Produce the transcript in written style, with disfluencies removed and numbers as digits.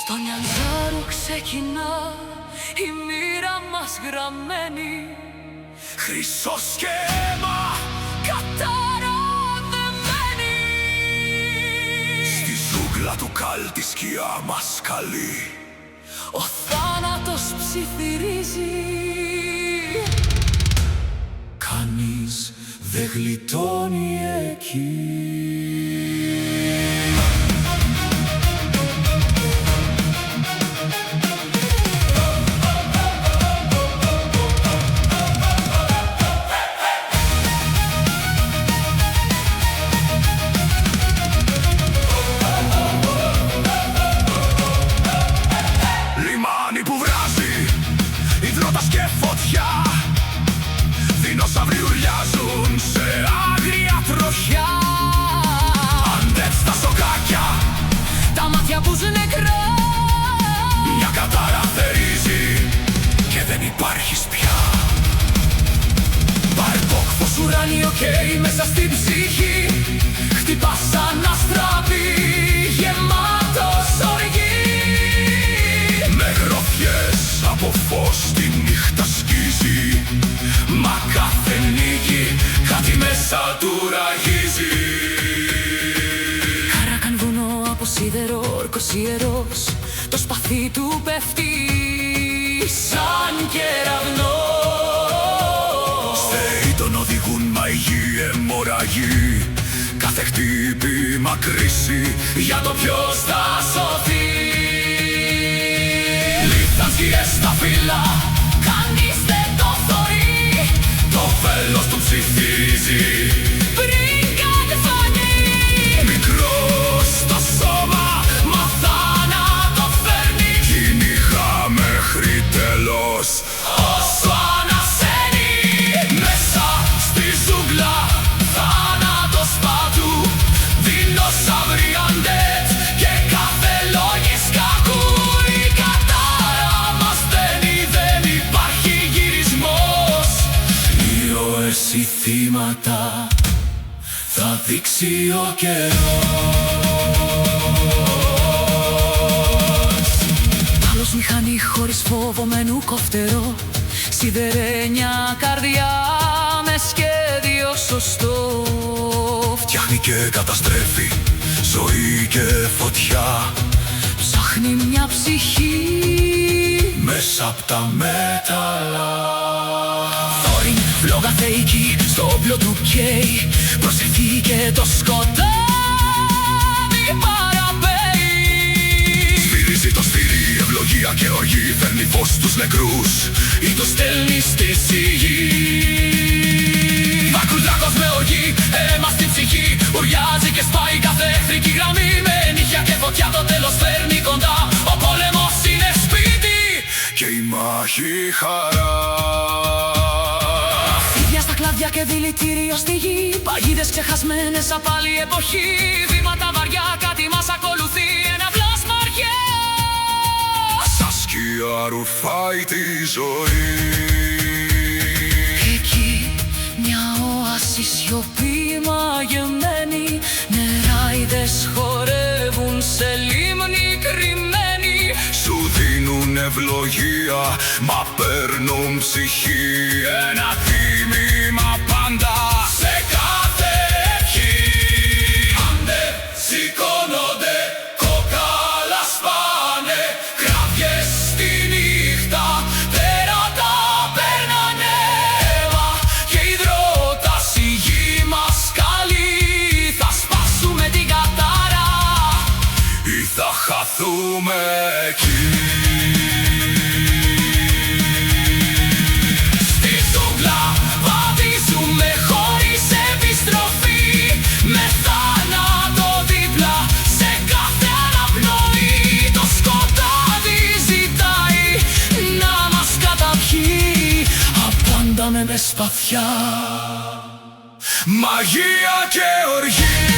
Στον Νιαντζάρο ξεκινά η μοίρα μας γραμμένη, χρυσό σχέμα καταραμένη. Στη ζούγκλα του κάλτη σκιά μας καλεί. Ο θάνατος ψιθυρίζει, κανείς δεν γλιτώνει εκεί. Λιμάνι που βράζει, υδρότας και φωτιά, δεινόσαυροι ουρλιάζουν σε άγρια τροχιά. Αντέτ στα σοκάκια, τα μάτια που νεκρά, μια κατάρα θερίζει και δεν υπάρχεις πια. Παρπόκ φως ουράνιο καίει μέσα στην ψυχή, χτυπάς σαν αστραπή, γεμάτος οργή. Με γροθιές από φως τη νύχτα σκίζει, μα κάθε νίκη κάτι μέσα του ραγίζει. Καράκαν βουνό από σίδερο, όρκος ιερός, το σπαθί του πέφτει σαν κεραυνός. Θεοί τον οδηγούν μαγεί αιμορραγεί, κάθε χτύπημα κρίση για το ποιος θα σωθεί. Λίθαν σκιές στα φύλλα, Κανείς δεν το θωρεί, το βέλος του ψιθυρίζει. πριν κάτι φανεί. Μικρός στο σώμα, μα θάνατο φέρνει. Κυνηγά μέχρι τέλος Όσο ανασένει, μέσα στη ζούγκλα, θάνατος παντού, δεινόσαυροι undead και κάθε λόγης κακού. Η κατάρα μας δένει, δεν υπάρχει γυρισμός. ήρωες ή θύματα θα δείξει ο καιρός. Άλλος μηχανή χωρίς φόβο μενού κοφτερό, σιδερένια καρδιά με σχέδιο σωστό. Φτιάχνει και καταστρέφει ζωή και φωτιά, Ψάχνει μια ψυχή μέσα απ' τα μέταλλα. Θόρυν, φλόγα θεϊκή, στο όπλο του καίει, προσευχή και το σκοτάδι παραπέει. Σφυρίζει το σφυρί, ευλογία και οργή, φέρνει φως στους νεκρούς ή το στέλνει στη σιγή. Βακρουζάκος με οργή, αίμα στην ψυχή, ουριάζει και σπάει κάθε εχθρική γραμμή. Με νύχια και φωτιά το τέλος φέρνει κοντά, ο πόλεμος είναι σπίτι Και η μάχη χαρά. Ίδια στα κλάδια και δηλητήριο στη γη, παγίδες ξεχασμένες απ' άλλη εποχή. Βήματα βαριά, κάτι μας ακολουθεί, ένα πλάσμα αρχαία. Σαν σκιά ρουφάει τη ζωή. Εκεί μια όαση σιωπή μαγεμένη, νεράιδες χορεύουν σε λίμνη κρυμμένοι. Σου δίνουν ευλογία, μα παίρνουν ψυχή. Ένα τίμημα πάντα σε κάθε ευχή. Άντε, σηκώνονται, κόκαλα σπάνε, κραυγές στη νύχτα, τέρατα περνάνε. Αίμα και υδρότας, η γη μας καλεί, θα σπάσουμε την κατάρα Ή θα χαθούμε εκεί. στη ζούγκλα. Βαδίζουμε χωρίς επιστροφή, με θάνατο δίπλα σε κάθε αναπνοή. Το σκοτάδι ζητάει να μας καταπιεί, απάνταμε με σπαθιά. Μαγεία και οργή.